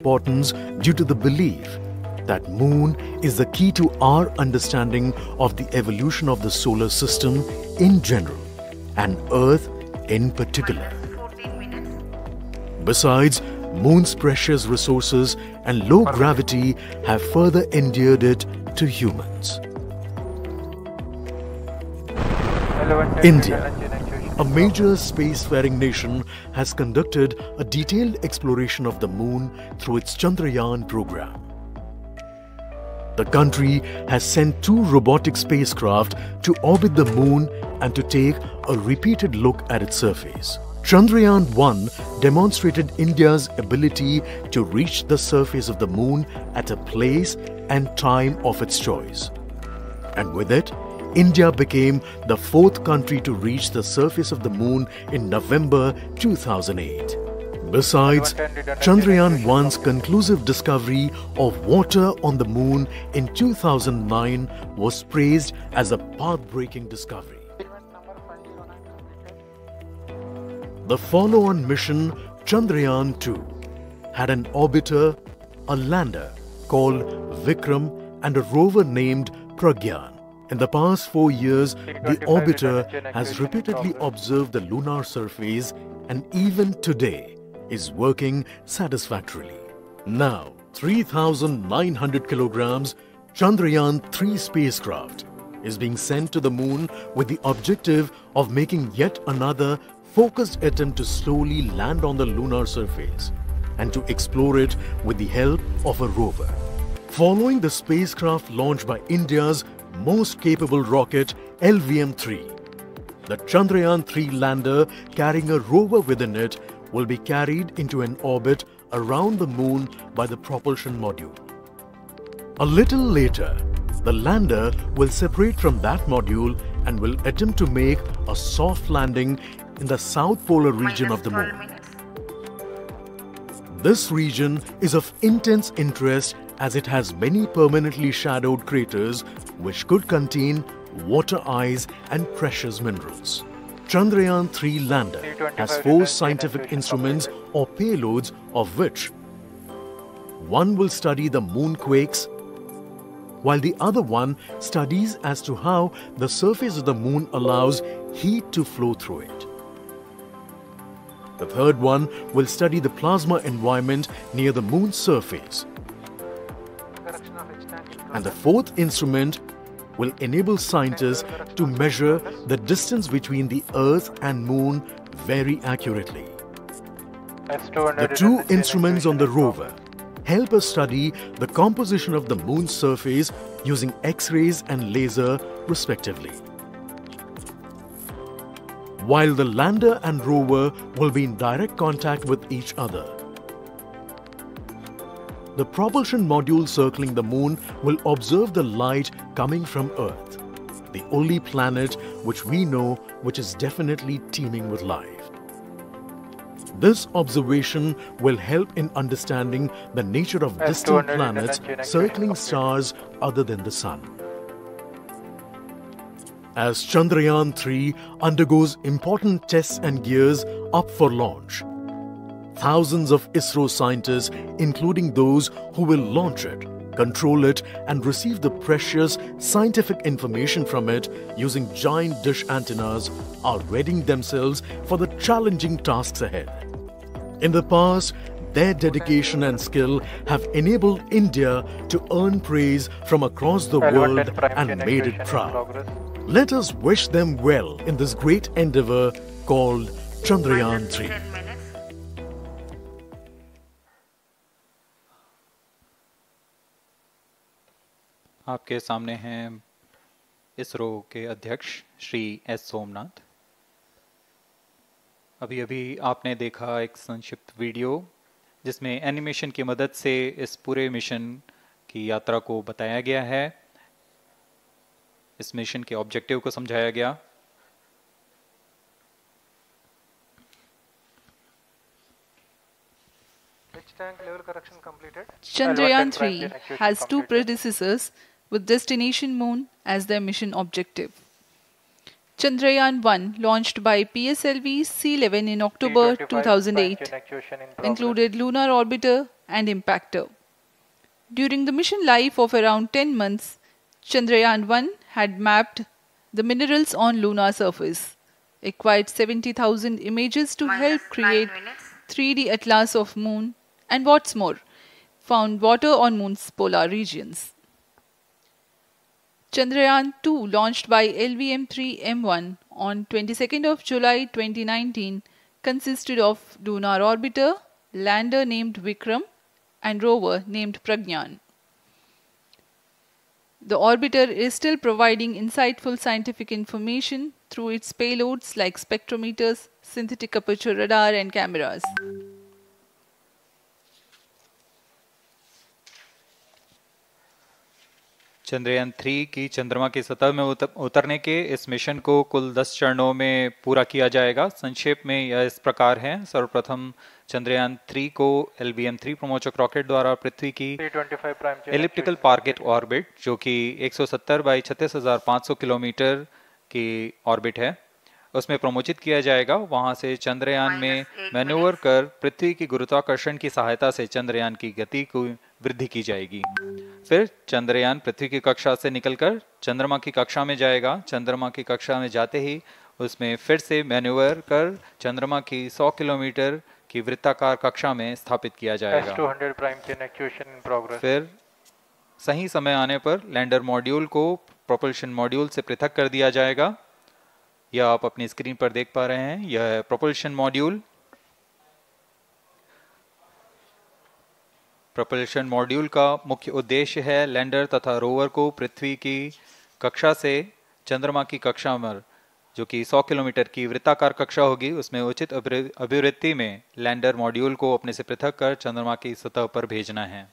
importance due to the belief that Moon is the key to our understanding of the evolution of the solar system in general and Earth in particular. Besides, Moon's precious resources and low gravity have further endeared it to humans. India, a major spacefaring nation, has conducted a detailed exploration of the Moon through its Chandrayaan program. The country has sent 2 robotic spacecraft to orbit the Moon and to take a repeated look at its surface. Chandrayaan-1 demonstrated India's ability to reach the surface of the Moon at a place and time of its choice. And with it, India became the 4th country to reach the surface of the Moon in November 2008. Besides, Chandrayaan-1's conclusive discovery of water on the Moon in 2009 was praised as a path-breaking discovery. The follow-on mission, Chandrayaan-2, had an orbiter, a lander called Vikram, and a rover named Pragyan. In the past 4 years, the orbiter has repeatedly observed the lunar surface and even today is working satisfactorily. Now, 3,900 kilograms Chandrayaan-3 spacecraft is being sent to the Moon with the objective of making yet another focused attempt to slowly land on the lunar surface and to explore it with the help of a rover. Following the spacecraft launched by India's most capable rocket, LVM3, the Chandrayaan-3 lander carrying a rover within it will be carried into an orbit around the Moon by the propulsion module. A little later, the lander will separate from that module and will attempt to make a soft landing in the south polar region of the Moon. This region is of intense interest as it has many permanently shadowed craters which could contain water ice and precious minerals. Chandrayaan-3 lander has 4 scientific instruments or payloads, of which one will study the moonquakes, while the other one studies as to how the surface of the Moon allows heat to flow through it. The third one will study the plasma environment near the Moon's surface. And the 4th instrument will enable scientists to measure the distance between the Earth and Moon very accurately. The 2 instruments on the rover help us study the composition of the Moon's surface using X-rays and laser respectively. While the lander and rover will be in direct contact with each other, the propulsion module circling the Moon will observe the light coming from Earth, the only planet which we know which is definitely teeming with life. This observation will help in understanding the nature of distant planets circling stars other than the Sun. As Chandrayaan-3 undergoes important tests and gears up for launch, thousands of ISRO scientists, including those who will launch it, control it and receive the precious scientific information from it using giant dish antennas, are readying themselves for the challenging tasks ahead. In the past, their dedication and skill have enabled India to earn praise from across the world and made it proud. Let us wish them well in this great endeavor called Chandrayaan-3. आपके सामने हैं इसरो के अध्यक्ष Shri S Somnath. अभी आपने देखा एक संक्षिप्त वीडियो जिसमें एनिमेशन की मदद से इस पूरे मिशन की यात्रा को बताया गया है, इस मिशन के ऑब्जेक्टिव को समझाया गया। Chandrayaan-3 has 2 predecessors with destination Moon as their mission objective. Chandrayaan-1, launched by PSLV C-11 in October 2008, included lunar orbiter and impactor. During the mission life of around 10 months, Chandrayaan-1 had mapped the minerals on lunar surface, acquired 70,000 images to help create 3D atlas of moon, and what's more, found water on moon's polar regions. Chandrayaan-2, launched by LVM3-M1 on 22nd of July 2019, consisted of lunar orbiter, lander named Vikram, and rover named Pragyan. The orbiter is still providing insightful scientific information through its payloads like spectrometers, synthetic aperture radar, and cameras. Chandrayaan 3 की चंद्रमा की सतह में उतरने के इस mission को कुल 10 चरणों में पूरा किया जाएगा। संक्षेप में यह इस प्रकार है। सर्वप्रथम चंद्रयान 3 को LVM3 प्रमोचक रॉकेट द्वारा पृथ्वी की एलिप्टिकल टारगेट ऑर्बिट, जो कि 170 बाई 36,500 किलोमीटर की ऑर्बिट है, उसमें प्रमोचित किया जाएगा। वहां से चंद्रयान में मैन्यूवर कर पृथ्वी की गुरुत्वाकर्षण की सहायता से चंद्रयान की गति को वृद्धि की जाएगी। फिर चंद्रयान पृथ्वी की कक्षा से निकलकर चंद्रमा की कक्षा में जाएगा। चंद्रमा की कक्षा में जाते ही उसमें फिर से मैन्यूवर कर चंद्रमा की 100 किलोमीटर की वृत्ताकार कक्षा में स्थापित किया जाएगा। फिर सही समय आने पर लैंडर मॉड्यूल को प्रोपल्शन मॉड्यूल से पृथक कर दिया जाएगा। यह आप अपनी स्क्रीन पर देख पा रहे हैं, यह है प्रोपल्शन मॉड्यूल। प्रोपल्शन मॉड्यूल का मुख्य उद्देश्य है लैंडर तथा रोवर को पृथ्वी की कक्षा से चंद्रमा की कक्षा में, जो कि 100 किलोमीटर की वृत्ताकार कक्षा होगी, उसमें उचित अभिवृत्ति में लैंडर मॉड्यूल को अपने से पृथक कर चंद्रमा की सतह पर भेजना है।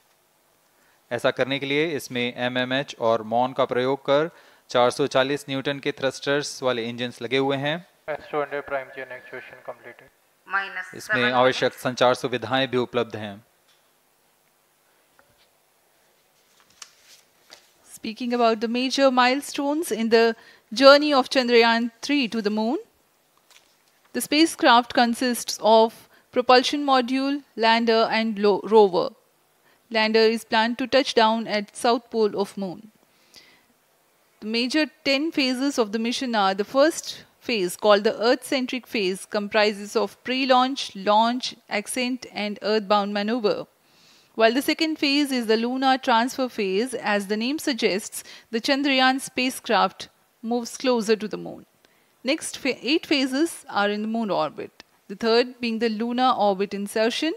ऐसा करने के लिए इसमें MMH और मॉन का प्रयोग कर 440 न्यूटन के थ्रस्टर्स वाले इंजन्स लगे हुए हैं। इसमें आवश्यक संचार सुविधाएं भी उपलब्ध हैं। Speaking about the major milestones in the journey of Chandrayaan-3 to the moon, the spacecraft consists of propulsion module, lander, and rover. Lander is planned to touch down at south pole of moon. The major 10 phases of the mission are: the first phase, called the Earth-centric phase, comprises of pre-launch, launch, ascent, and earthbound maneuver. While the second phase is the lunar transfer phase, as the name suggests, the Chandrayaan spacecraft moves closer to the moon. Next 8 phases are in the moon orbit, the third being the lunar orbit insertion,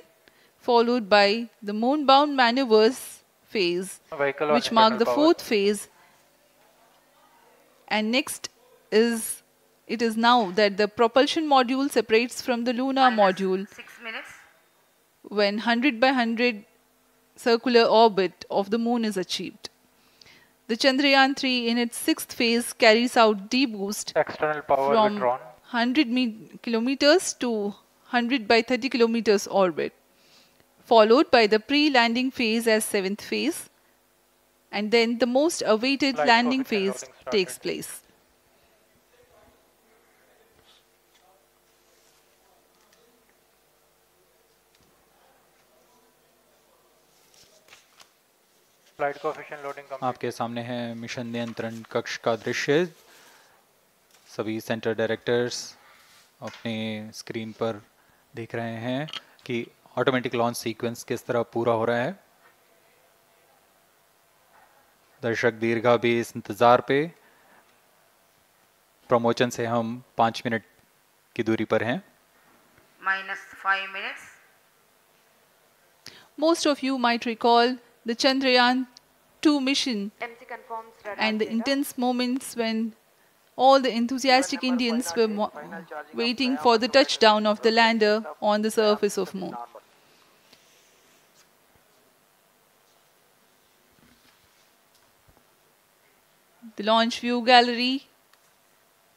followed by the moon-bound maneuvers phase, which mark the fourth phase. And next it is now that the propulsion module separates from the lunar module when 100 by 100 circular orbit of the moon is achieved. The Chandrayaan-3 in its 6th phase carries out D-boost from 100 kilometers to 100 by 30 kilometers orbit, followed by the pre-landing phase as 7th phase, and then the most awaited landing phase takes place. आपके सामने है mission नियंत्रण कक्ष का दृश्य। सभी centre directors अपने screen पर देख रहे हैं कि ऑटोमेटिक लॉन्च सीक्वेंस किस तरह पूरा हो रहा है। दर्शक दीर्घा भी इस इंतजार पे। प्रमोशन से हम 5 मिनट की दूरी पर हैं। -5 minutes. Most of you might recall the Chandrayaan-2 mission and the intense moments when all the enthusiastic Indians were waiting for the touchdown of the lander on the surface of moon. The launch view gallery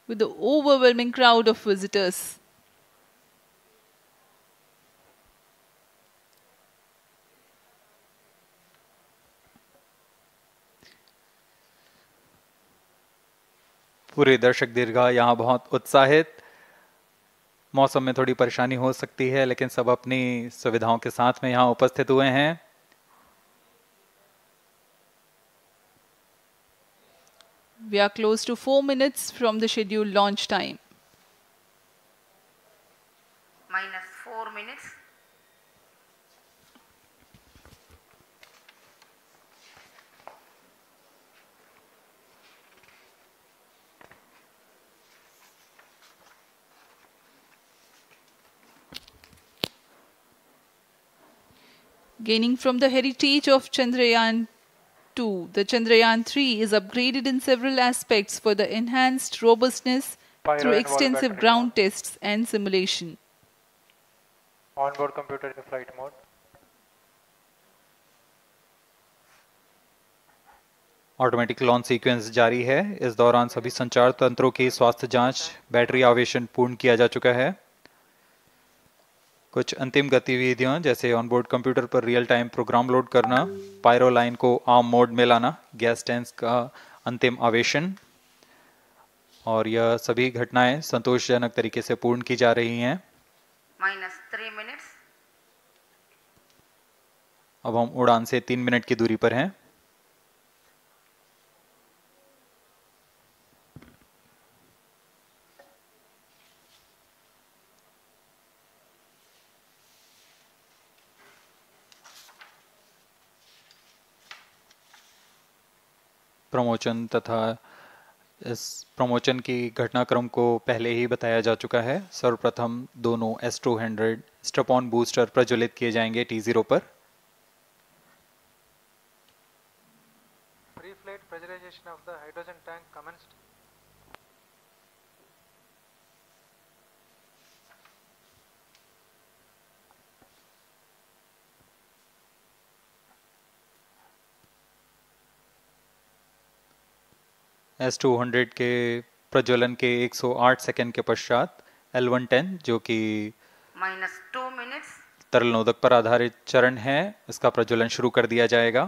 with the overwhelming crowd of visitors. पूरे दर्शक दीर्घा यहाँ बहुत उत्साहित मौसम में थोड़ी परेशानी हो सकती है, लेकिन सब अपनी सुविधाओं के साथ में यहाँ उपस्थित हुए हैं। We are close to 4 minutes from the scheduled launch time. minus 4 minutes. Gaining from the heritage of Chandrayaan 2, the Chandrayaan 3 is upgraded in several aspects for the enhanced robustness through extensive ground tests and simulation. Onboard computer in flight mode. Automatic launch sequence जारी है। इस दौरान सभी संचार तंत्रों की स्वास्थ्य जांच, बैटरी आवेशन पूर्ण किया जा चुका है। कुछ अंतिम गतिविधियां जैसे ऑनबोर्ड कंप्यूटर पर रियल टाइम प्रोग्राम लोड करना, पायरो लाइन को आर्म मोड में लाना, गैस टैंक का अंतिम आवेशन, और यह सभी घटनाएं संतोषजनक तरीके से पूर्ण की जा रही हैं। minus 3 minutes. अब हम उड़ान से 3 मिनट की दूरी पर हैं। प्रमोशन तथा इस प्रमोशन की घटनाक्रम को पहले ही बताया जा चुका है। सर्वप्रथम दोनों S200 स्ट्रप-ऑन बूस्टर प्रज्वलित किए जाएंगे T0 पर। Pre-flight pressurization of the hydrogen tank commenced. S200 के प्रज्वलन के 108 सेकंड के पश्चात L110 जो कि minus 2 minutes. तरल नोदक पर आधारित चरण है, इसका प्रज्वलन शुरू कर दिया जाएगा।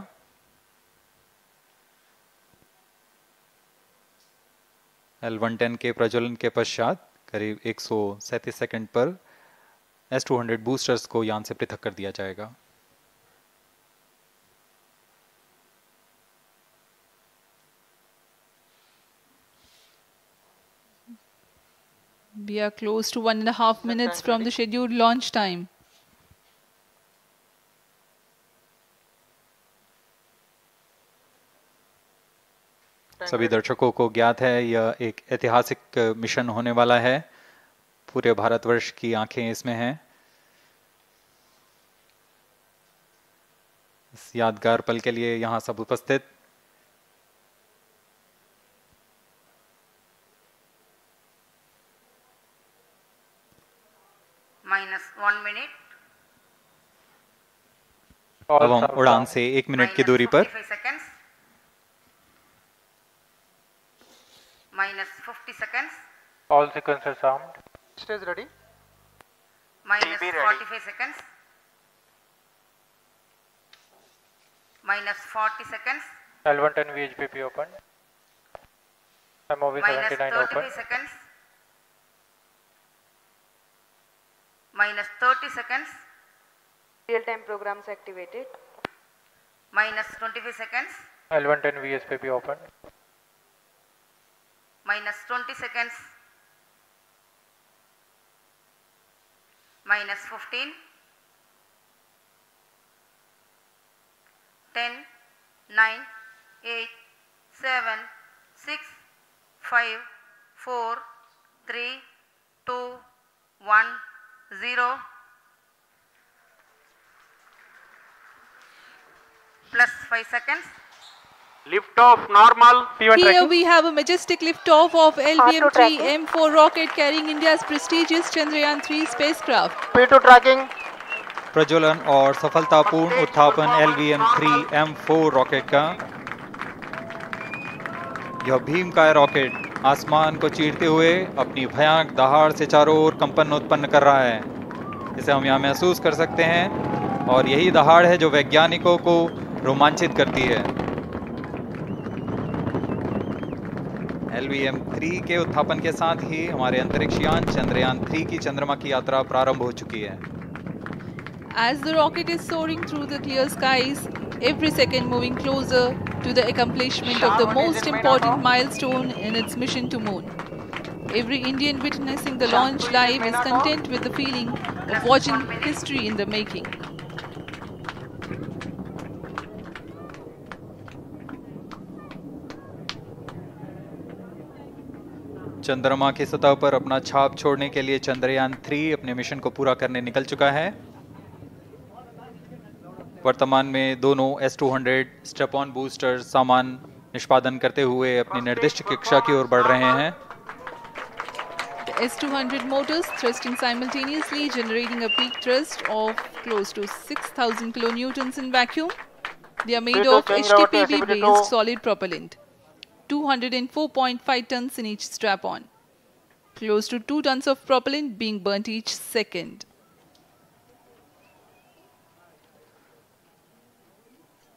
L110 के प्रज्वलन के पश्चात करीब 137 सेकंड पर S200 बूस्टर्स को यान से पृथक कर दिया जाएगा। We are close to 1.5 minutes from the scheduled launch time. सभी दर्शकों को ज्ञात है यह एक ऐतिहासिक मिशन होने वाला है। पूरे भारतवर्ष की आंखें इसमें हैं। इस यादगार पल के लिए यहाँ सब उपस्थित। minus 1 minute. अब हम उड़ान से 1 मिनट की दूरी पर। -45 seconds. minus 50 seconds. All sequencers armed. Stage ready. minus TB ready. 45 seconds. minus 40 seconds. L110 VHPP open. MOV minus 79 open. 35 seconds. minus 30 seconds. Real-time programs activated. minus 25 seconds. L110 VSPP open. minus 20 seconds. minus 15. 10, 9, 8, 7, 6, 5, 4, 3, 2, 1, 0. Plus 5 seconds. Lift off normal. P1 Here tracking. we have a majestic liftoff of LVM3-M4 rocket carrying India's prestigious Chandrayaan 3 spacecraft. P2 tracking. प्रज्वलन और सफलतापूर्ण उत्थापन LVM3-M4 rocket का। यह भीमकाय rocket आसमान को चीरते हुए अपनी भयानक दहाड़ से चारों ओर कंपन उत्पन्न कर रहा है। इसे हम यहाँ महसूस कर सकते हैं और यही दहाड़ है जो वैज्ञानिकों को रोमांचित करती है। LVM3 के उत्थापन के साथ ही हमारे अंतरिक्ष यान चंद्रयान 3 की चंद्रमा की यात्रा प्रारंभ हो चुकी है। As the rocket is soaring through the clear skies, every second moving closer to the accomplishment of the most important milestone in its mission to moon. Every Indian witnessing the launch live is content with the feeling of watching history in the making. चंद्रमा की सतह पर अपना छाप छोड़ने के लिए चंद्रयान 3 अपने मिशन को पूरा करने निकल चुका है। वर्तमान में दोनों S-200 स्टेप ऑन बूस्टर सामान निष्पादन करते हुए अपनी निर्दिष्ट कक्षा की ओर बढ़ रहे हैं। The S-200 motors thrusting simultaneously, generating a peak thrust of close to 6,000 kilonewtons in vacuum. They are made of HTPB-based solid propellant. 204.5 tons in each strap-on. Close to 2 tons of propellant being burnt each second.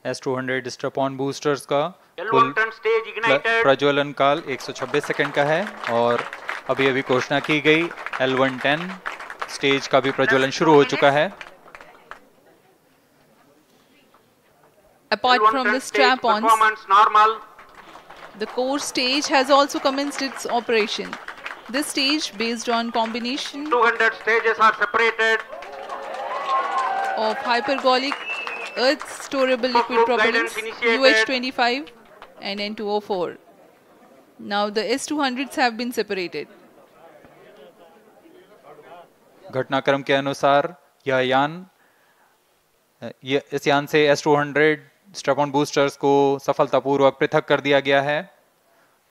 S-200 strap-on boosters का कुल प्रज्वलन काल 126 second का है और अभी अभी घोषणा की गई L110 स्टेज का भी प्रज्वलन शुरू हो चुका है। Apart from the strap-ons, the core stage has also commenced its operation. This stage, based on combination 200 stages are separated. of hypergolic earth storable liquid propellants UH-25 and N-204. Now the S-200s have been separated. घटनाक्रम के अनुसार इस यान से S-200 strap-on boosters को सफलतापूर्वक पृथक कर दिया गया है।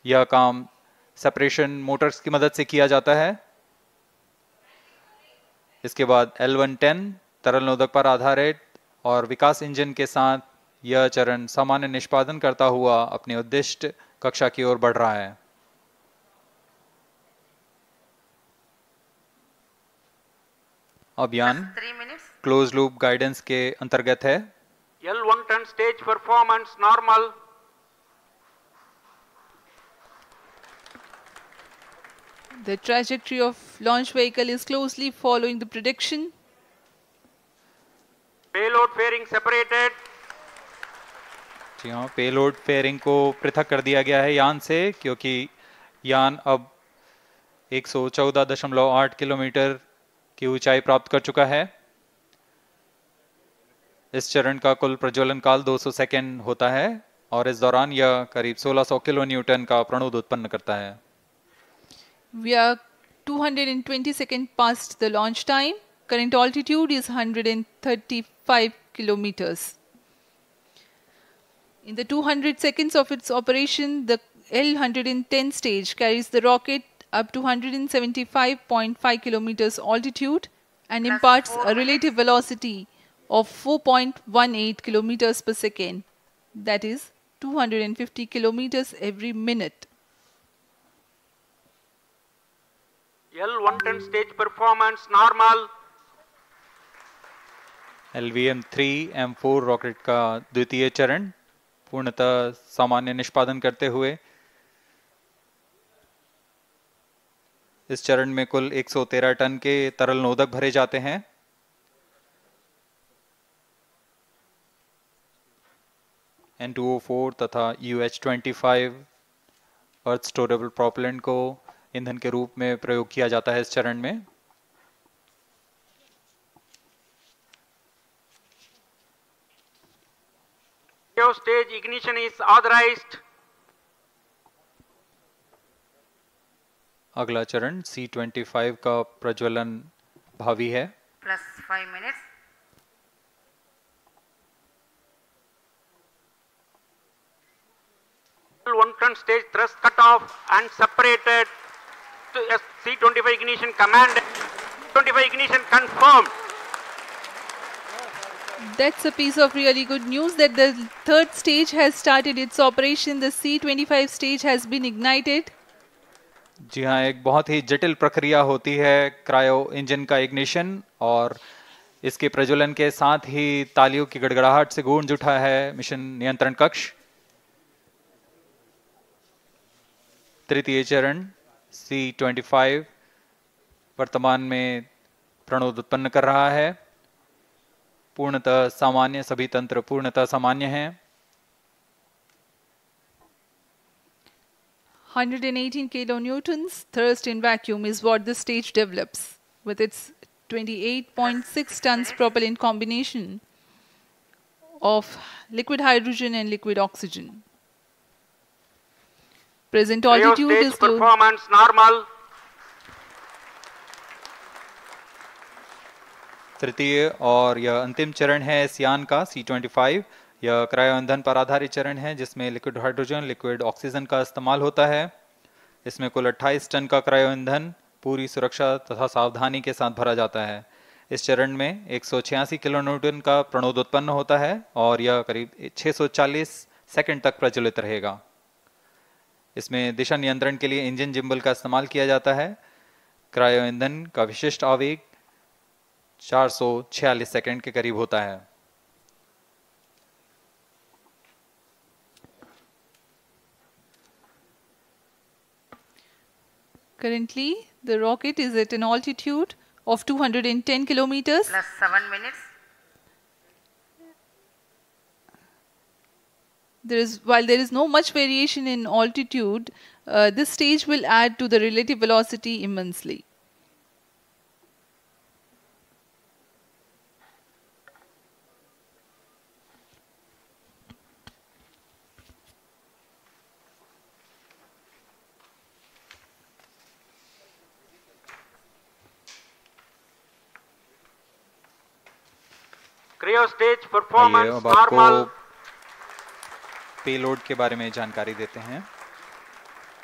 यह काम सेपरेशन मोटर्स की मदद से किया जाता है। इसके बाद L110 तरल नोदक पर आधारित और विकास इंजन के साथ यह चरण सामान्य निष्पादन करता हुआ अपनी उद्दिष्ट कक्षा की ओर बढ़ रहा है। अब यान क्लोज लूप गाइडेंस के अंतर्गत है। L110 stage performance normal. The trajectory of launch vehicle is closely following the prediction. Payload fairing separated. जी हाँ, पेलोड फेयरिंग को पृथक कर दिया गया है यान से, क्योंकि यान अब 114.8 किलोमीटर की ऊंचाई प्राप्त कर चुका है। इस चरण का कुल प्रज्वलन काल 200 सेकेंड होता है और इस दौरान यह करीब 1600 किलो न्यूटन का प्रणोद उत्पन्न करता है। We are 220 seconds past the launch time. Current altitude is 135 kilometers. In the 200 seconds of its operation, the L110 stage carries the rocket up to 175.5 kilometers altitude and imparts a relative velocity of 4.18 kilometers per second, that is 250 kilometers every minute. L110 stage performance normal. LVM3-M4 rocket का द्वितीय चरण पूर्णतः सामान्य निष्पादन करते हुए इस चरण में कुल 113 टन के तरल नोदक भरे जाते हैं। N-204 तथा UH-25 अर्थ स्टोरेबल प्रोपेलेंट को ईंधन के रूप में प्रयोग किया जाता है इस चरण में। Stage ignition is authorized. अगला चरण C-25 का प्रज्वलन भावी है। Plus 5 minutes. L110 stage thrust cut off and separated to C-25 ignition command. 25 ignition confirmed. That's a piece of really good news that the third stage has started its operation. The C-25 stage has been ignited. जी हाँ, एक बहुत ही जटिल प्रक्रिया होती है cryo engine का ignition और इसके प्रज्वलन के साथ ही तालियों की गड़गड़ाहट से गूंज उठा है मिशन नियंत्रण कक्ष। तृतीय चरण C25 वर्तमान में प्रणोद उत्पन्न कर रहा है। पूर्णतः सामान्य, सभी तंत्र पूर्णतः सामान्य हैं। 118 kilonewtons thrust in vacuum is what this stage develops with its 28.6 tons propellant combination of liquid hydrogen and liquid oxygen. Present altitude is low. Performance normal. तृतीय और यह अंतिम चरण है इस यान का C25। यह क्रायो ईंधन पर आधारित चरण है जिसमें लिक्विड हाइड्रोजन, लिक्विड ऑक्सीजन का इस्तेमाल होता है। इसमें कुल 28 टन का क्रायो ईंधन पूरी सुरक्षा तथा सावधानी के साथ भरा जाता है। इस चरण में 186 किलोन्यूटन का प्रणोद उत्पन्न होता है और यह करीब 640 सेकंड तक प्रज्वलित रहेगा। इसमें दिशा नियंत्रण के लिए इंजन जिम्बल का इस्तेमाल किया जाता है। क्रायो ईंधन का विशिष्ट आवेग 446 सेकंड के करीब होता है। Currently, the rocket is at an altitude of 210 kilometers. Plus 7 minutes. While there is no much variation in altitude, this stage will add to the relative velocity immensely. Cryo stage आइए performance अब आपको normal. Payload के बारे में जानकारी देते हैं।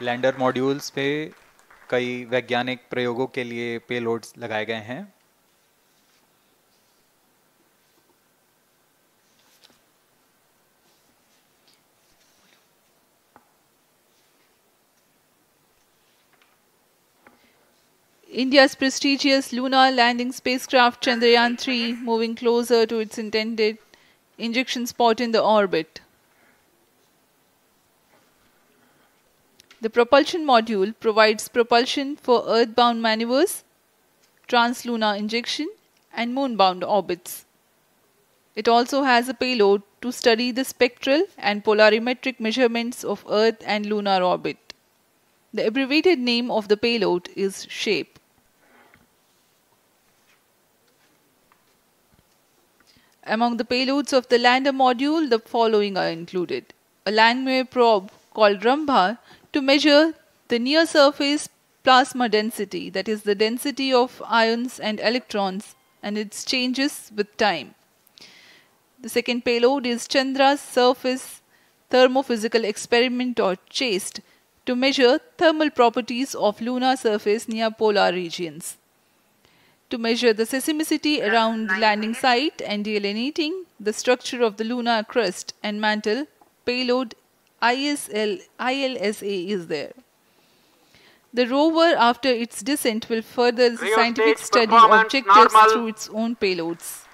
Lander modules पे कई वैज्ञानिक प्रयोगों के लिए पेलोड्स लगाए गए हैं। India's prestigious lunar landing spacecraft Chandrayaan-3 moving closer to its intended injection spot in the orbit. The propulsion module provides propulsion for earthbound maneuvers, translunar injection, and moonbound orbits. It also has a payload to study the spectral and polarimetric measurements of Earth and lunar orbit. The abbreviated name of the payload is SHAPE. Among the payloads of the lander module, the following are included. A landwehr probe called Rambha to measure the near-surface plasma density, that is the density of ions and electrons, and its changes with time. The second payload is Chandra's surface thermophysical experiment, or CHASTE, to measure thermal properties of lunar surface near polar regions. To measure the seismicity around the landing site and delineating the structure of the lunar crust and mantle, payload ILSA is there. The rover, after its descent, will further the scientific study objectives through its own payloads.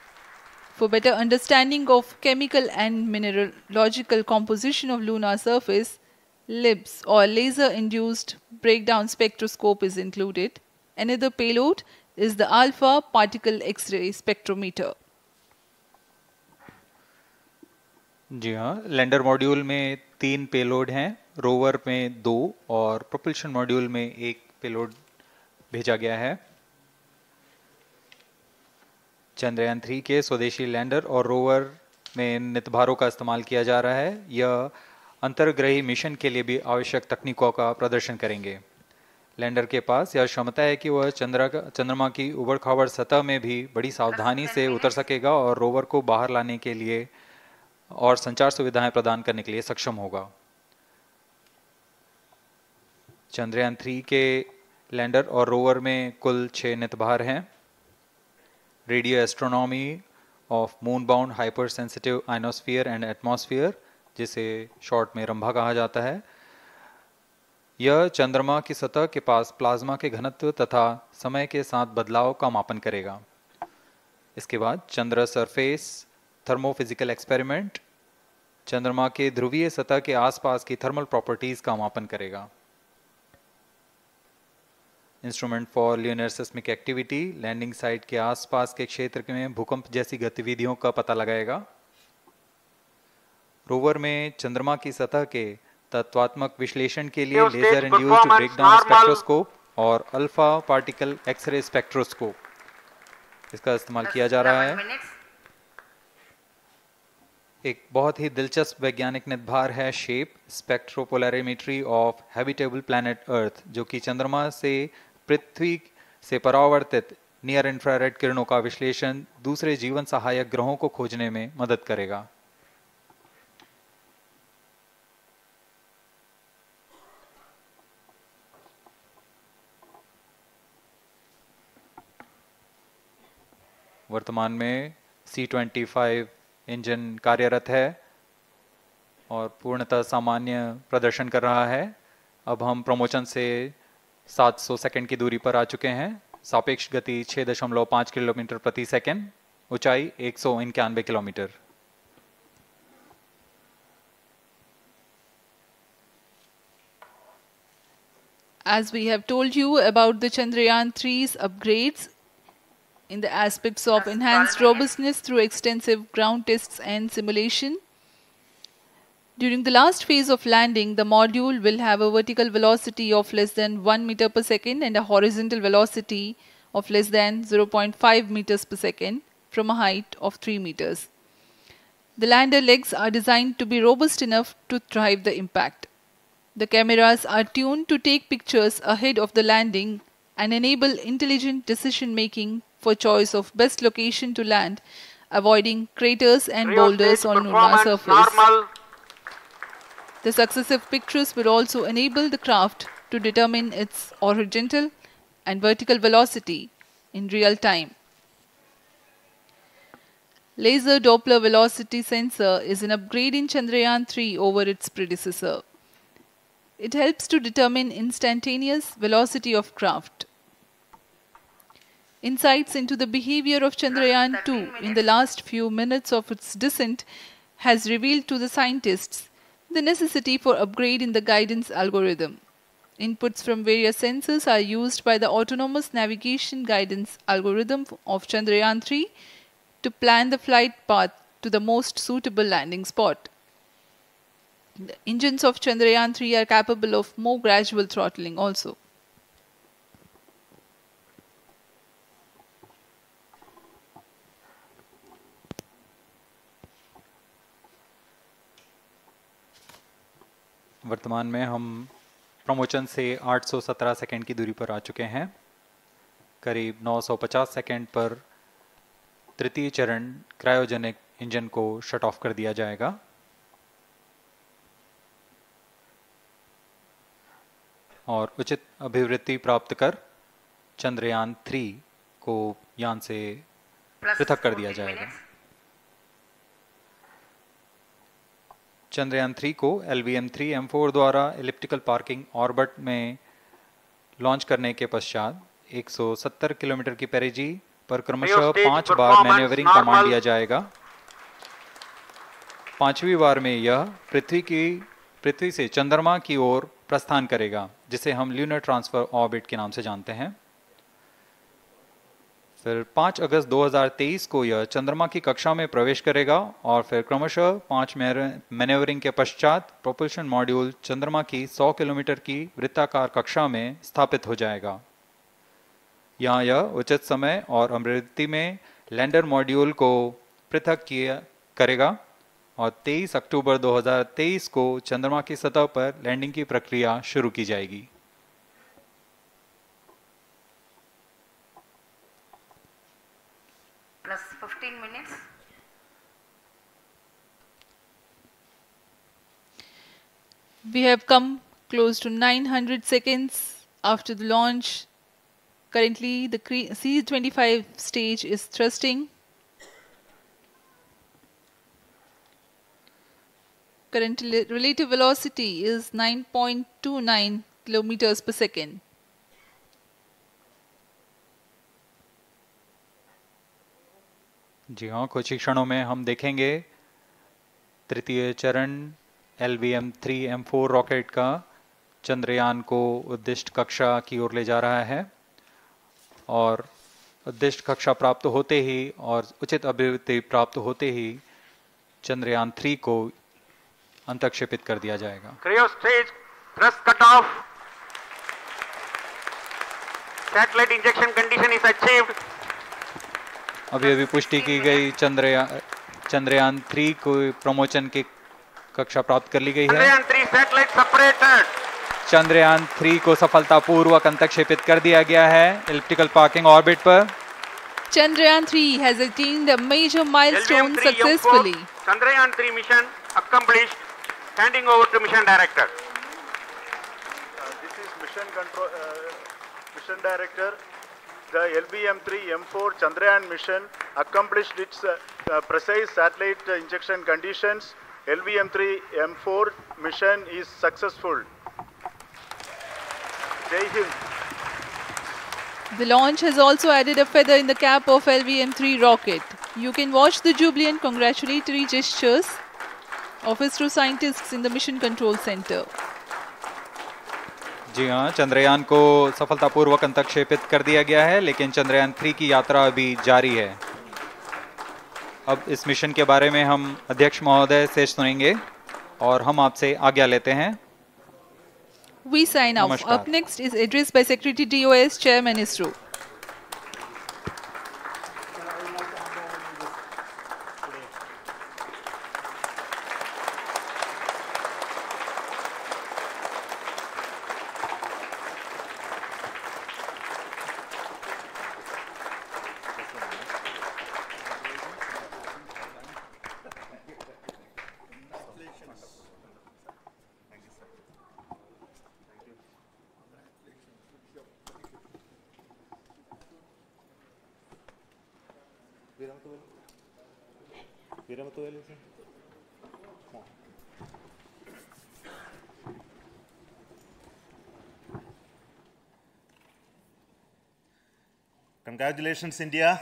For better understanding of chemical and mineralogical composition of lunar surface, LIBS, or laser-induced breakdown spectroscope, is included. Another payload is the alpha particle X-ray spectrometer. जी हाँ, lander module में 3 payload हैं, rover में 2 और propulsion module में 1 payload भेजा गया है। चंद्रयान 3 के स्वदेशी लैंडर और रोवर में नितभारों का इस्तेमाल किया जा रहा है। यह अंतर्ग्रही मिशन के लिए भी आवश्यक तकनीकों का प्रदर्शन करेंगे। लैंडर के पास यह क्षमता है कि वह चंद्रमा की उबड़-खाबड़ सतह में भी बड़ी सावधानी से उतर सकेगा और रोवर को बाहर लाने के लिए और संचार सुविधाएं प्रदान करने के लिए सक्षम होगा। चंद्रयान 3 के लैंडर और रोवर में कुल 6 नितभार हैं। Radio astronomy of moon bound hyper sensitive ionosphere and atmosphere, जिसे शॉर्ट में रंभा कहा जाता है, यह चंद्रमा की सतह के पास प्लाज्मा के घनत्व तथा समय के साथ बदलाव का मापन करेगा। इसके बाद चंद्र सरफेस थर्मोफिजिकल एक्सपेरिमेंट चंद्रमा के ध्रुवीय सतह के आसपास की थर्मल प्रॉपर्टीज का मापन करेगा। Instrument for lunar seismic activity landing site के आसपास के क्षेत्र में भूकंप जैसी गतिविधियों का पता लगाएगा। रोवर में चंद्रमा की सतह के तत्वात्मक विश्लेषण के लिए लेजर इंड्यूस्ड ब्रेकडाउन स्पेक्ट्रोस्कोप और अल्फा पार्टिकल एक्सरे स्पेक्ट्रोस्कोप इसका इस्तेमाल किया जा रहा है। एक बहुत ही दिलचस्प वैज्ञानिक निर्धार है shape स्पेक्ट्रोपोलैरिमेट्री of habitable planet earth, जो कि चंद्रमा से पृथ्वी से परावर्तित नियर इंफ्रारेड किरणों का विश्लेषण दूसरे जीवन सहायक ग्रहों को खोजने में मदद करेगा। वर्तमान में C-25 इंजन कार्यरत है और पूर्णतः सामान्य प्रदर्शन कर रहा है। अब हम प्रमोशन से 700 सेकंड की दूरी पर आ चुके हैं। सापेक्ष गति 6.5 किलोमीटर प्रति सेकंड, ऊंचाई 191 kilometre. As we have told you about the Chandrayaan-3's upgrades in the aspects of enhanced robustness through extensive ground tests and simulation. During the last phase of landing, the module will have a vertical velocity of less than 1 meter per second and a horizontal velocity of less than 0.5 meters per second from a height of 3 meters. The lander legs are designed to be robust enough to thrive the impact. The cameras are tuned to take pictures ahead of the landing and enable intelligent decision making for choice of best location to land, avoiding craters and boulders on lunar surface. The successive pictures will also enable the craft to determine its horizontal and vertical velocity in real time. Laser Doppler velocity sensor is an upgrade in Chandrayaan-3 over its predecessor. It helps to determine instantaneous velocity of craft. Insights into the behavior of Chandrayaan-2 in the last few minutes of its descent has revealed to the scientists the necessity for upgrade in the guidance algorithm. Inputs from various sensors are used by the autonomous navigation guidance algorithm of Chandrayaan-3 to plan the flight path to the most suitable landing spot. The engines of Chandrayaan-3 are capable of more gradual throttling also. वर्तमान में हम promotion से 817 second की दूरी पर आ चुके हैं। करीब 950 सेकंड पर तृतीय चरण क्रायोजेनिक इंजन को शट ऑफ कर दिया जाएगा। और उचित अभिवृद्धि प्राप्त कर चंद्रयान-3 को यान से पृथक कर दिया जाएगा। चंद्रयान-3 को LVM3-M4 द्वारा इलिप्टिकल पार्किंग ऑर्बिट में लॉन्च करने के पश्चात 170 किलोमीटर की पेरिजी पर क्रमशः 5 बार मैन्यूवरिंग कमांड दिया जाएगा। 5वीं बार में यह पृथ्वी से चंद्रमा की ओर प्रस्थान करेगा, जिसे हम ल्यूनर ट्रांसफर ऑर्बिट के नाम से जानते हैं। फिर 5 अगस्त 2023 को यह चंद्रमा की कक्षा में प्रवेश करेगा और फिर क्रमशः 5 मैन्यूवरिंग के पश्चात प्रोपल्शन मॉड्यूल चंद्रमा की 100 किलोमीटर की वृत्ताकार कक्षा में स्थापित हो जाएगा। यहाँ यह उचित समय और अभिवृद्धि में लैंडर मॉड्यूल को पृथक करेगा और 23 अक्टूबर 2023 को चंद्रमा की सतह पर लैंडिंग की प्रक्रिया शुरू की जाएगी। Plus 15 minutes. We have come close to 900 seconds after the launch. Currently, the C-25 stage is thrusting. Current relative velocity is 9.29 kilometers per second. जी हाँ, कुछ ही क्षणों में हम देखेंगे तृतीय चरण LVM3-M4 रॉकेट का चंद्रयान को उद्दिष्ट कक्षा की ओर ले जा रहा है। और उद्दिष्ट कक्षा प्राप्त होते ही और उचित अभिवृद्धि प्राप्त होते ही चंद्रयान 3 को अंतक्षेपित कर दिया जाएगा। Cryo stage thrust cutoff. Satellite injection condition is achieved. अभी पुष्टि की गई, चंद्रयान 3 को प्रमोचन की कक्षा प्राप्त कर ली गई है। Chandrayaan 3 satellite separated. चंद्रयान 3 को सफलतापूर्वक अंतक्षेपित कर दिया गया है एलिप्टिकल पार्किंग ऑर्बिट पर। Chandrayaan 3 has attained a major milestone LVM3-M4 successfully. Chandrayaan 3 mission accomplished. Handing over to mission director. This is mission director. The LVM3-M4 Chandrayaan mission accomplished its precise satellite injection conditions. LVM3-M4 mission is successful. Jai Hind. The launch has also added a feather in the cap of LVM3 rocket. You can watch the jubilant congratulatory gestures of ISRO scientists in the Mission Control Center. जी हाँ, चंद्रयान को सफलतापूर्वक अंतक्षेपित कर दिया गया है, लेकिन चंद्रयान 3 की यात्रा अभी जारी है। अब इस मिशन के बारे में हम अध्यक्ष महोदय से सुनेंगे और हम आपसे आज्ञा लेते हैं। We sign off. Up next is address by Secretary DOS, Chairman ISRO. Congratulations, India.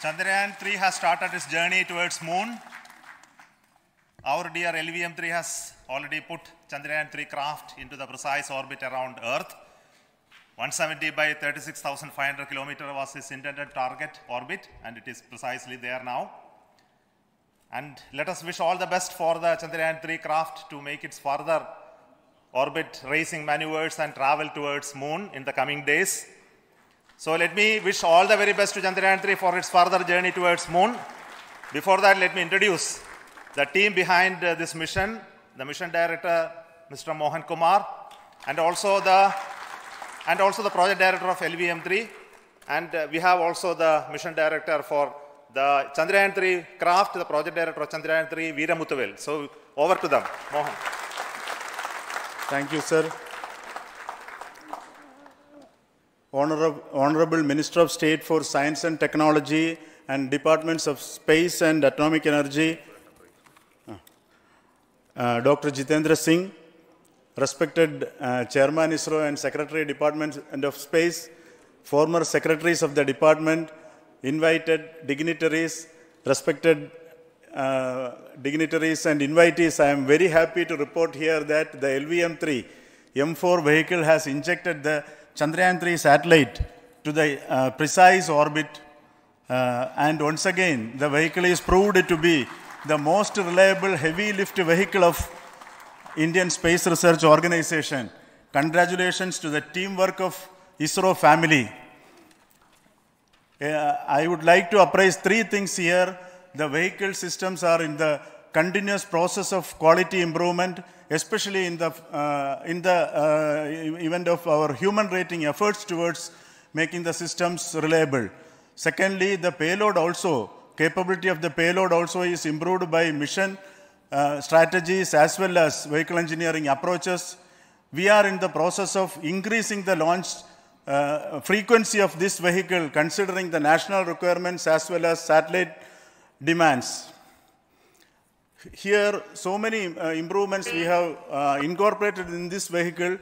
Chandrayaan 3 has started its journey towards moon. Our dear LVM3 has already put Chandrayaan 3 craft into the precise orbit around Earth. 170 by 36,500 kilometers was its intended target orbit, and it is precisely there now. And let us wish all the best for the Chandrayaan 3 craft to make its further orbit racing maneuvers and travel towards moon in the coming days. So let me wish all the very best to Chandrayaan 3 for its further journey towards moon. Before that, let me introduce the team behind this mission, the mission director, Mr. Mohan Kumar, and also the project director of LVM3, and we have also the mission director for the Chandrayaan 3 craft, the project director of Chandrayaan 3, Veera Muthuvel. So over to them, Mohan. Thank you, sir. Honorable Minister of State for Science and Technology and Departments of Space and Atomic Energy, Dr. Jitendra Singh, respected Chairman ISRO and Secretary Department of Space, former secretaries of the department, invited dignitaries, respected dignitaries and invitees, I am very happy to report here that the LVM3-M4 vehicle has injected the Chandrayaan 3 satellite to the precise orbit, and once again the vehicle is proved to be the most reliable heavy lift vehicle of Indian Space Research Organization. Congratulations to the teamwork of ISRO family. I would like to appraise three things here. The vehicle systems are in the continuous process of quality improvement, especially in the event of our human rating efforts towards making the systems reliable. Secondly, the payload also, capability of the payload also is improved by mission strategies as well as vehicle engineering approaches. We are in the process of increasing the launch frequency of this vehicle considering the national requirements as well as satellite demands. Here, so many improvements we have incorporated in this vehicle.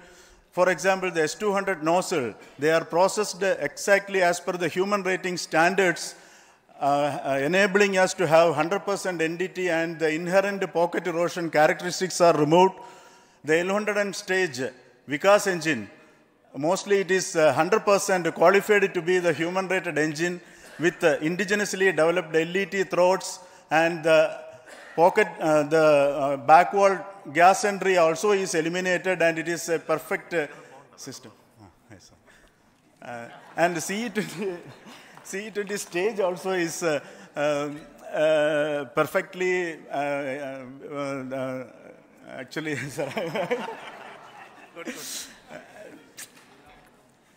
For example, the S200 nozzle, they are processed exactly as per the human rating standards, enabling us to have 100% NDT, and the inherent pocket erosion characteristics are removed. The L100 stage Vikas engine. Mostly it is 100% qualified to be the human-rated engine with indigenously developed LET throats, and the back wall gas entry also is eliminated, and it is a perfect system. And CE20 stage also is perfectly, actually, sir. Good.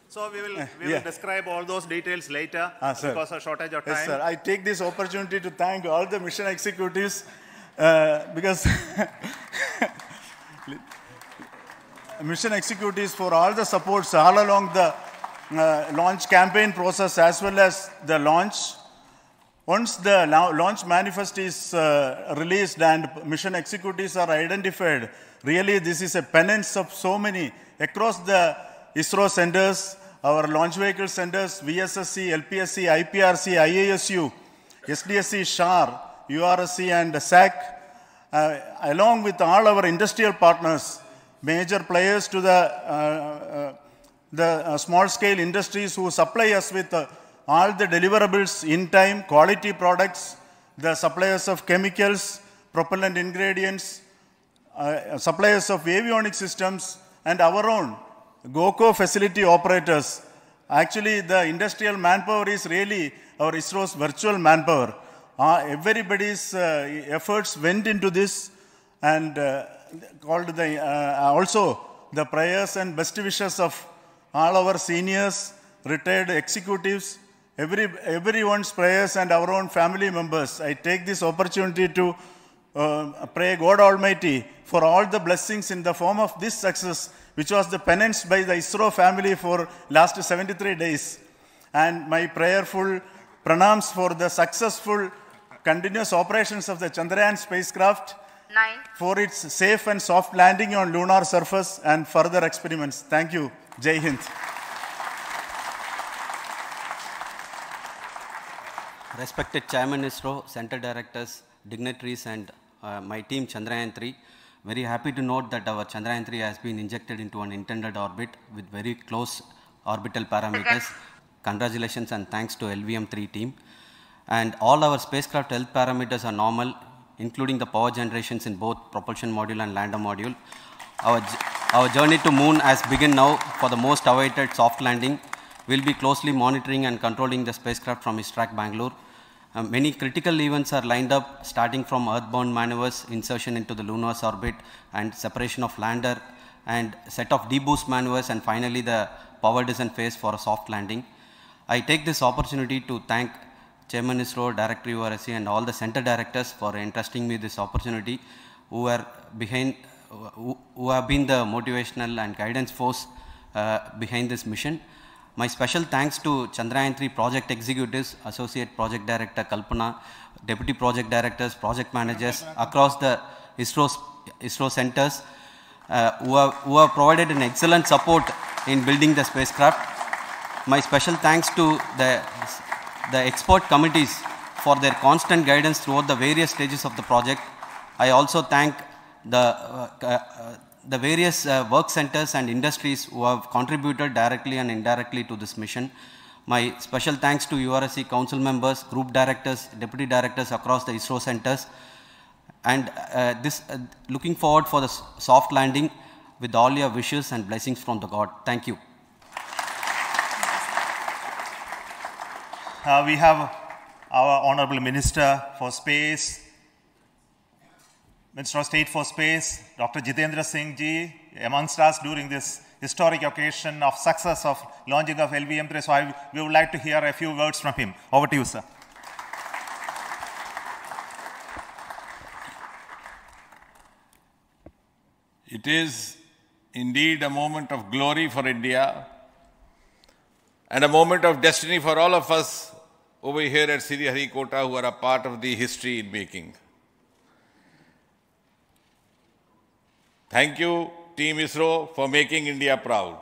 So we will describe all those details later because of shortage of time. Yes, sir. I take this opportunity to thank all the mission executives because mission executives for all the supports all along the launch campaign process as well as the launch. Once the launch manifest is released and mission executives are identified, really this is a penance of so many across the ISRO centers, our launch vehicle centers, VSSC, LPSC, IPRC, IASU, SDSC, SHAR, URSC and SAC, along with all our industrial partners, major players to the small-scale industries who supply us with all the deliverables in time, quality products, the suppliers of chemicals, propellant ingredients, suppliers of avionics systems, and our own GOCO facility operators. Actually, the industrial manpower is really our ISRO's virtual manpower. Everybody's efforts went into this, and also the prayers and best wishes of all our seniors, retired executives, everyone's prayers and our own family members. I take this opportunity to pray God Almighty for all the blessings in the form of this success, which was the penance by the ISRO family for last 73 days. And my prayerful pranams for the successful continuous operations of the Chandrayaan spacecraft, 9, for its safe and soft landing on lunar surface and further experiments. Thank you. Jai Hind. Respected Chairman ISRO, Center Directors, dignitaries and my team Chandrayaan-3, very happy to note that our Chandrayaan-3 has been injected into an intended orbit with very close orbital parameters. Congratulations and thanks to LVM3 team. And all our spacecraft health parameters are normal, including the power generations in both propulsion module and lander module. Our journey to moon has begun now for the most awaited soft landing. We'll be closely monitoring and controlling the spacecraft from ISRAC Bangalore. Many critical events are lined up, starting from earthbound maneuvers, insertion into the lunar orbit, and separation of lander, and set of deboost maneuvers, and finally the power descent phase for a soft landing. I take this opportunity to thank Chairman ISRO, Director URSC, and all the center directors for entrusting me this opportunity, who have been the motivational and guidance force behind this mission. My special thanks to Chandrayaan-3 project executives, Associate Project Director Kalpana, Deputy Project Directors, Project Managers across the ISRO centers who have provided an excellent support in building the spacecraft. My special thanks to the expert committees for their constant guidance throughout the various stages of the project. I also thank the various work centers and industries who have contributed directly and indirectly to this mission. My special thanks to URSC council members, group directors, deputy directors across the ISRO centers, and looking forward for the soft landing with all your wishes and blessings from the God. Thank you. We have our Honorable Minister for Space, Minister of State for Space, Dr. Jitendra Singh ji, amongst us during this historic occasion of success of launching of LVM3. So we would like to hear a few words from him. Over to you, sir. It is indeed a moment of glory for India and a moment of destiny for all of us over here at Sriharikota who are a part of the history in making. Thank you, Team ISRO, for making India proud.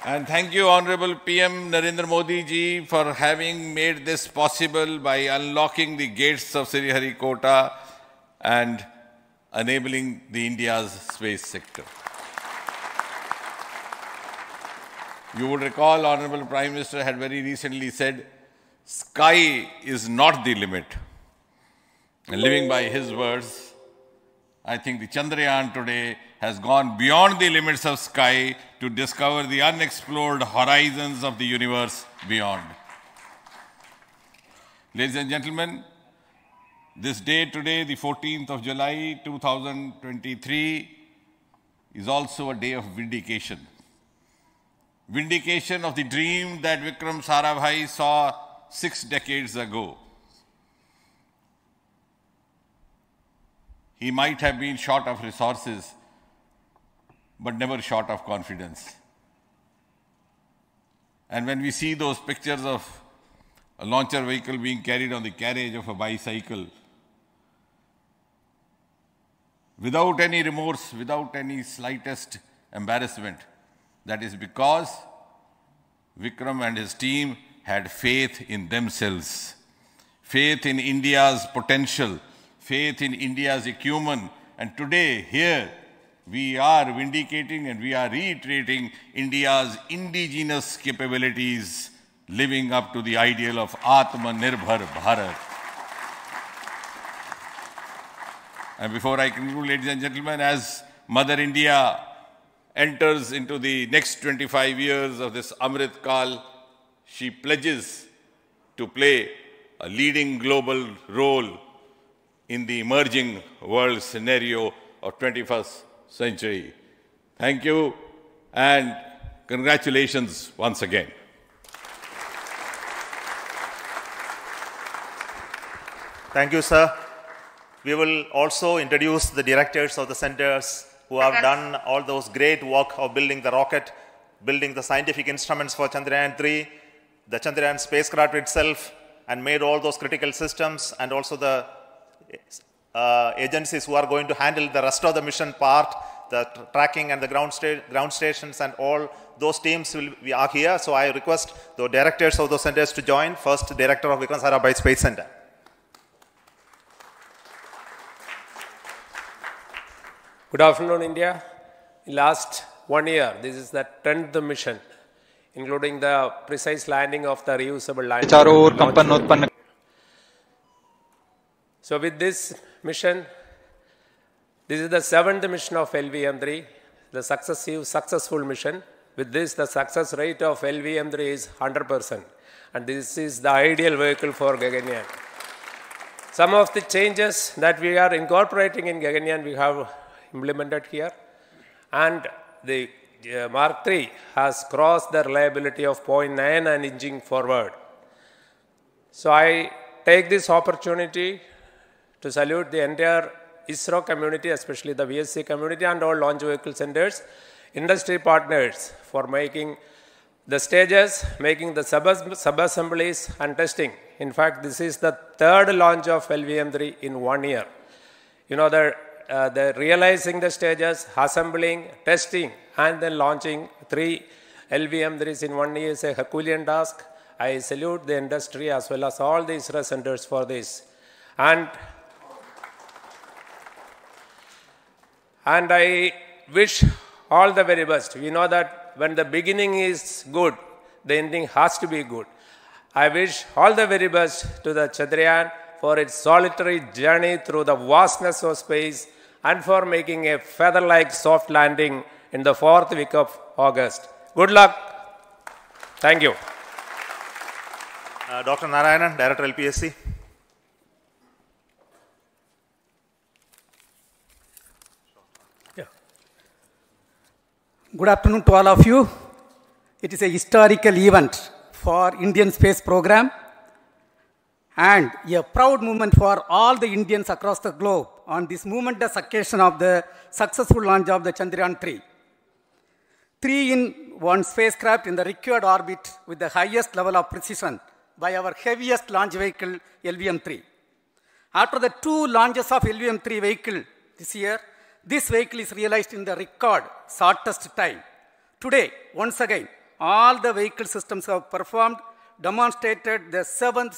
And thank you, Honorable PM Narendra Modi ji, for having made this possible by unlocking the gates of Sriharikota and enabling the India's space sector. You would recall, Honorable Prime Minister had very recently said, sky is not the limit. And living by his words, I think the Chandrayaan today has gone beyond the limits of sky to discover the unexplored horizons of the universe beyond. Ladies and gentlemen, this day today, the 14th of July 2023, is also a day of vindication. Vindication of the dream that Vikram Sarabhai saw 6 decades ago. He might have been short of resources, but never short of confidence. And when we see those pictures of a launcher vehicle being carried on the carriage of a bicycle, without any remorse, without any slightest embarrassment, that is because Vikram and his team had faith in themselves, faith in India's potential, faith in India's acumen. And today, here, we are vindicating and we are reiterating India's indigenous capabilities, living up to the ideal of Atmanirbhar Bharat. And before I conclude, ladies and gentlemen, as Mother India enters into the next 25 years of this Amrit Kal, she pledges to play a leading global role in the emerging world scenario of 21st century. Thank you and congratulations once again. Thank you, sir. We will also introduce the directors of the centers who have done all those great work of building the rocket, building the scientific instruments for Chandrayaan-3, the Chandrayaan spacecraft itself, and made all those critical systems, and also the agencies who are going to handle the rest of the mission part, the tracking and the ground stations, and all those teams are here. So I request the directors of those centers to join. First, Director of Vikram Sarabhai Space Center. Good afternoon, India. In last 1 year, this is the 10th mission, including the precise landing of the reusable lander. So with this mission, this is the 7th mission of LVM3, the successful mission. With this, the success rate of LVM3 is 100%. And this is the ideal vehicle for Gaganyaan. Some of the changes that we are incorporating in Gaganyaan, we have implemented here. And the Mark III has crossed the reliability of 0.9 and inching forward. So I take this opportunity to salute the entire ISRO community, especially the VSC community and all launch vehicle centers, industry partners for making the stages, making the sub-assemblies and testing. In fact, this is the 3rd launch of LVM3 in 1 year. You know, the realizing the stages, assembling, testing, and then launching 3 LVM3s in 1 year is a Herculean task. I salute the industry as well as all the ISRO centers for this. And I wish all the very best. We know that when the beginning is good, the ending has to be good. I wish all the very best to the Chandrayaan for its solitary journey through the vastness of space and for making a feather-like soft landing in the 4th week of August. Good luck. Thank you. Dr. Narayanan, Director LPSC. Good afternoon to all of you. It is a historical event for Indian space program and a proud moment for all the Indians across the globe on this momentous occasion of the successful launch of the Chandrayaan-3. 3-in-1 spacecraft in the required orbit with the highest level of precision by our heaviest launch vehicle, LVM3. After the 2 launches of LVM3 vehicle this year, this vehicle is realized in the record shortest time. Today, once again, all the vehicle systems have performed, demonstrated the 7th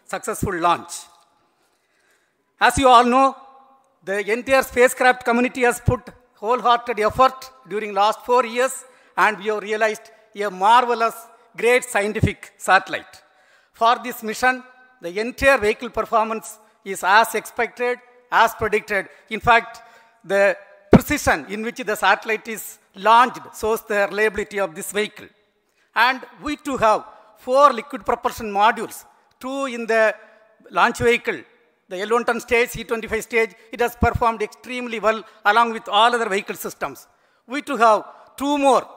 successful launch. As you all know, the entire spacecraft community has put wholehearted effort during last 4 years, and we have realized a marvelous, great scientific satellite. For this mission, the entire vehicle performance is as expected, as predicted. In fact, the precision in which the satellite is launched shows the reliability of this vehicle. And we too have 4 liquid propulsion modules, 2 in the launch vehicle. The L110 stage, C25 stage, it has performed extremely well along with all other vehicle systems. We too have 2 more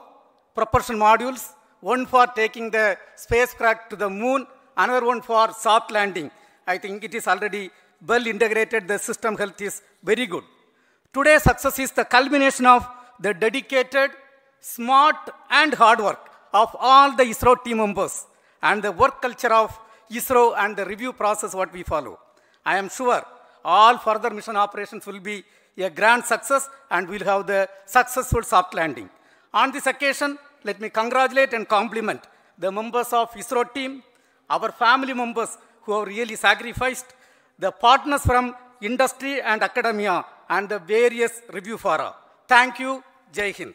propulsion modules, one for taking the spacecraft to the moon, another one for soft landing. I think it is already well integrated, the system health is very good. Today's success is the culmination of the dedicated, smart and hard work of all the ISRO team members and the work culture of ISRO and the review process what we follow. I am sure all further mission operations will be a grand success and we'll have the successful soft landing. On this occasion, let me congratulate and compliment the members of ISRO team, our family members who have really sacrificed, the partners from industry and academia, and the various review fora. Thank you. Jai Hind.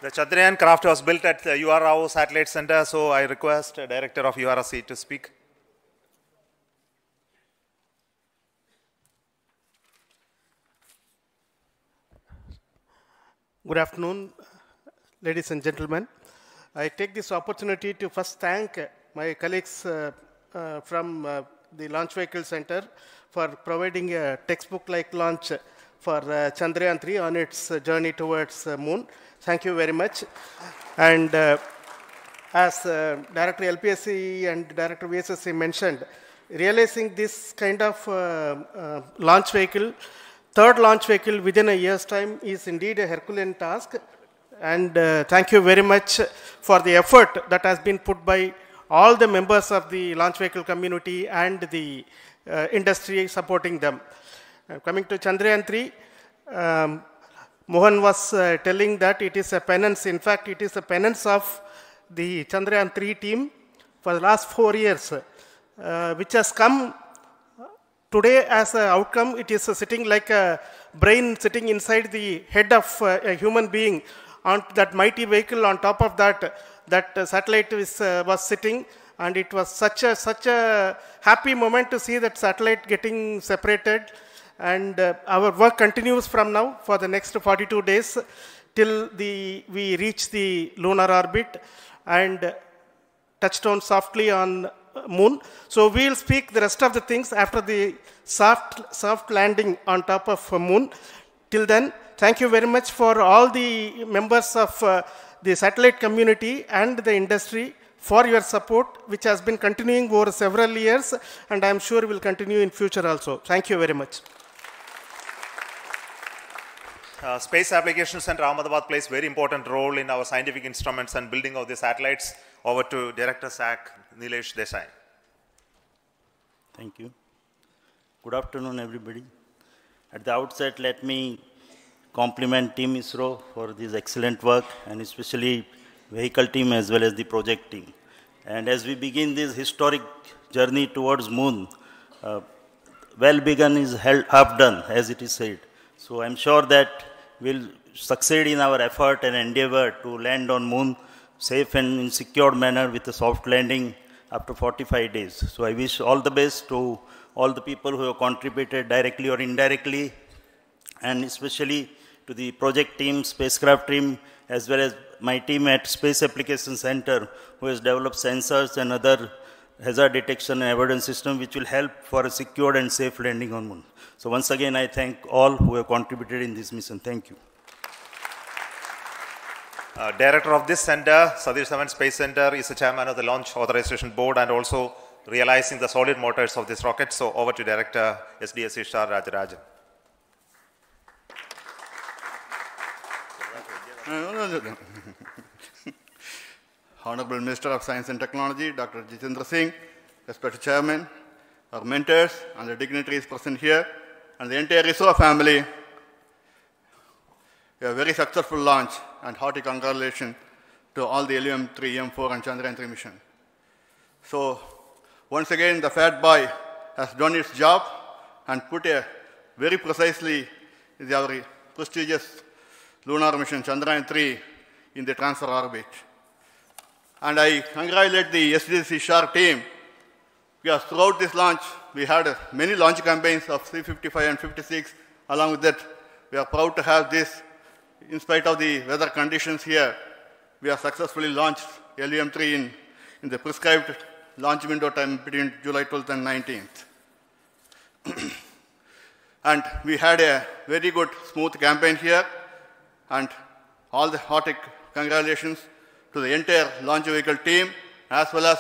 The Chandrayaan craft was built at the UR Rao Satellite Center, so I request the Director of URSC to speak. Good afternoon, ladies and gentlemen. I take this opportunity to first thank my colleagues from the Launch Vehicle Center for providing a textbook-like launch for Chandrayaan-3 on its journey towards moon. Thank you very much. And as Director LPSC and Director VSSC mentioned, realizing this kind of launch vehicle, third launch vehicle within a year's time is indeed a Herculean task. And thank you very much for the effort that has been put by all the members of the launch vehicle community and the industry supporting them. Coming to Chandrayaan-3, Mohan was telling that it is a penance. In fact, it is a penance of the Chandrayaan-3 team for the last 4 years, which has come today as an outcome. It is sitting like a brain sitting inside the head of a human being on that mighty vehicle. On top of that, that satellite was sitting, and it was such a happy moment to see that satellite getting separated. And our work continues from now for the next 42 days till we reach the lunar orbit and touch down softly on moon. So we'll speak the rest of the things after the soft landing on top of moon. Till then, thank you very much for all the members of the satellite community and the industry for your support, which has been continuing over several years, and I'm sure will continue in future also. Thank you very much. Space Applications Center Ahmedabad plays very important role in our scientific instruments and building of the satellites. Over to Director SAC, Nilesh Desai. Thank you. Good afternoon, everybody. At the outset, let me compliment Team ISRO for this excellent work, and especially vehicle team as well as the project team. And as we begin this historic journey towards moon, well begun is half done, as it is said. So I'm sure that we'll succeed in our effort and endeavor to land on moon safe and in secured manner with a soft landing after 45 days. So I wish all the best to all the people who have contributed directly or indirectly, and especially to the project team, spacecraft team, as well as my team at Space Applications Center, who has developed sensors and other hazard detection and avoidance system which will help for a secured and safe landing on moon. So once again, I thank all who have contributed in this mission. Thank you. Director of this center, Satish Dhawan Space Center, is the chairman of the Launch Authorization Board and also realizing the solid motors of this rocket. So over to Director SDSC Star Rajarajan. Honorable Minister of Science and Technology, Dr. Jitendra Singh, respected Chairman, our mentors and the dignitaries present here, and the entire ISRO family. a very successful launch, and hearty congratulations to all the LVM3-M4 and Chandrayaan-3 mission. So, once again, the Fat Boy has done its job and put a very precisely our prestigious lunar mission Chandrayaan-3 in the transfer orbit. And I congratulate the SDC SHAR team, because throughout this launch, we had many launch campaigns of C-55 and 56. Along with that, we are proud to have this. In spite of the weather conditions here, we have successfully launched LVM3 in the prescribed launch window time between July 12th and 19th. And we had a very good, smooth campaign here, and all the hearty congratulations to the entire launch vehicle team, as well as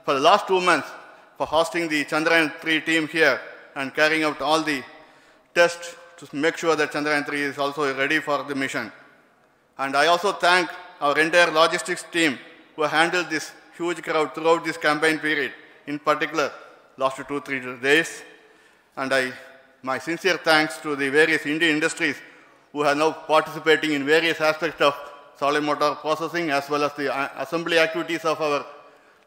for the last 2 months for hosting the Chandrayaan-3 team here and carrying out all the tests to make sure that Chandrayaan-3 is also ready for the mission. And I also thank our entire logistics team who handled this huge crowd throughout this campaign period, in particular last 2-3 days. And my sincere thanks to the various Indian industries who are now participating in various aspects of solid motor processing as well as the assembly activities of our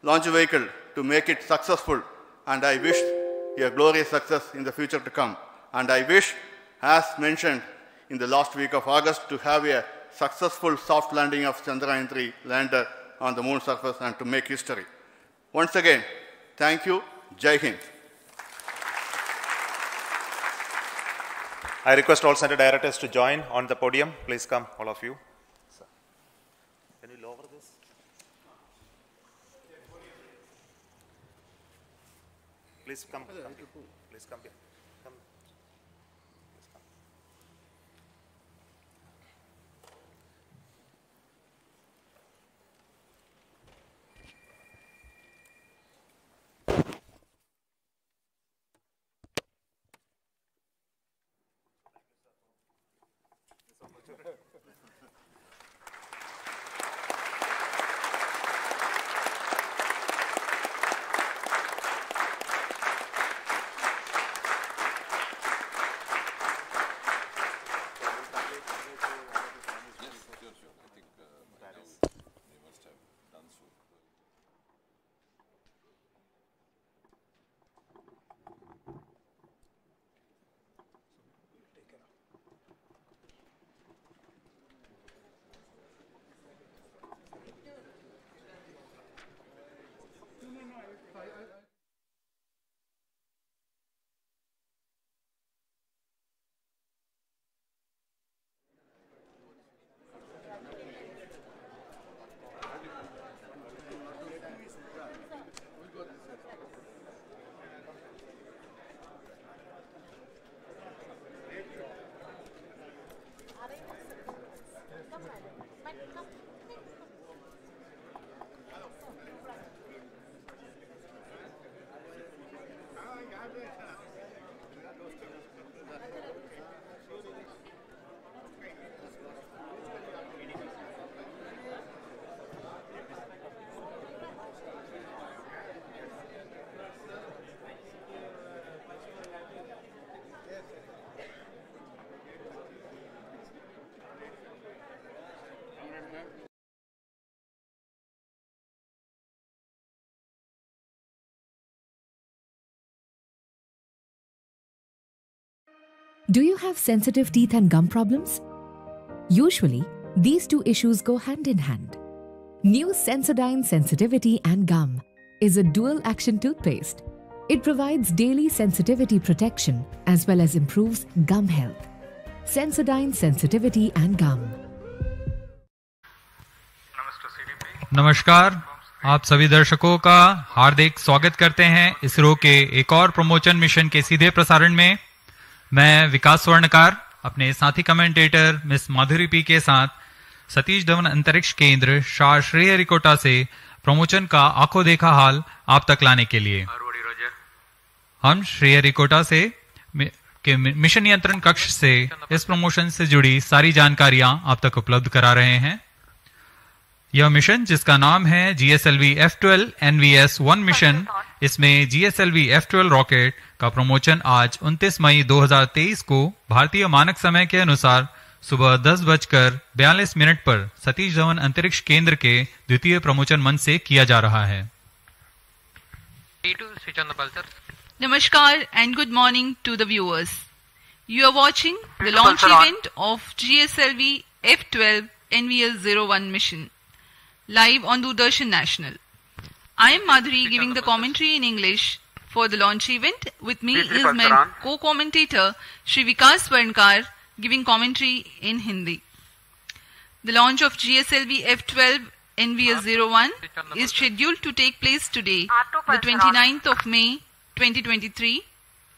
launch vehicle to make it successful. And I wish a glorious success in the future to come. And I wish, as mentioned in the last week of August, to have a successful soft landing of Chandrayaan-3 lander on the moon surface and to make history. Once again, thank you. Jai Hind. I request all center directors to join on the podium. Please come, all of you. Can you lower this? Please come. Please come here. Come. Please come. Do you have sensitive teeth and gum problems? Usually, these two issues go hand in hand. New Sensodyne Sensitivity and Gum is a dual-action toothpaste. It provides daily sensitivity protection as well as improves gum health. Sensodyne Sensitivity and Gum. नमस्कार, आप सभी दर्शकों का हार्दिक स्वागत करते हैं इसरो के एक और प्रमोशन मिशन के सीधे प्रसारण में। मैं विकास स्वर्णकार अपने साथी कमेंटेटर मिस माधुरी पी के साथ सतीश धवन अंतरिक्ष केंद्र श्रीहरिकोटा से प्रमोशन का आंखों देखा हाल आप तक लाने के लिए हम श्रीहरिकोटा से मिशन नियंत्रण कक्ष से इस प्रमोशन से जुड़ी सारी जानकारियां आप तक उपलब्ध करा रहे हैं। यह मिशन जिसका नाम है GSLV F12 NVS-1 मिशन, इसमें GSLV F12 रॉकेट का प्रमोशन आज 29 मई 2023 को भारतीय मानक समय के अनुसार सुबह 10:42 पर सतीश धवन अंतरिक्ष केंद्र के द्वितीय प्रमोचन मंच से किया जा रहा है। Namaskar and good morning to the viewers. You are watching the launch event of GSLV F-12 NVL-01 mission live on Doordarshan National. I am Madhuri giving the commentary in English for the launch event. With me is my co-commentator Shri Vikas Swarnkar giving commentary in Hindi. The launch of GSLV F-12 NVL-01 is scheduled to take place today, the 29th of May 2023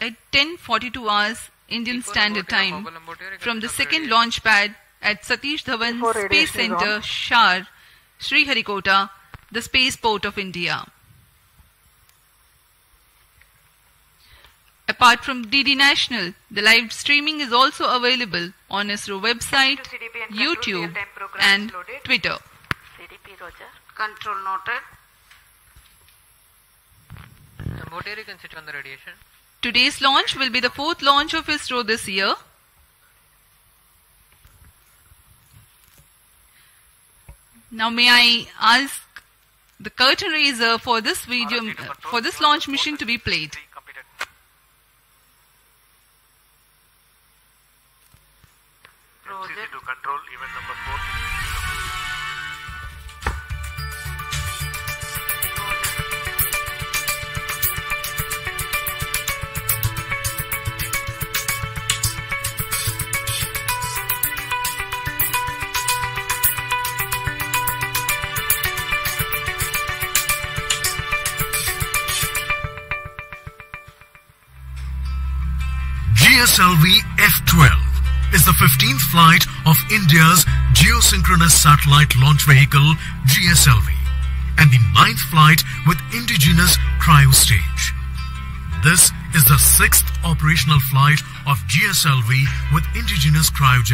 at 10:42 hours Indian Standard Time from the second launch pad at Satish Dhawan Space Center, Shar, Sriharikota, the spaceport of India. Apart from DD National, the live streaming is also available on ISRO website, YouTube and Twitter. Control noted. Motor can switch on the radiation. Today's launch will be the fourth launch of ISRO this year. Now may I ask the curtain raiser for this video, for this launch mission to be played. MCC to control event number 4. GSLV F-12 is the 15th flight of India's geosynchronous satellite launch vehicle GSLV and the 9th flight with indigenous cryo stage. This is the 6th operational flight of GSLV with indigenous cryogenic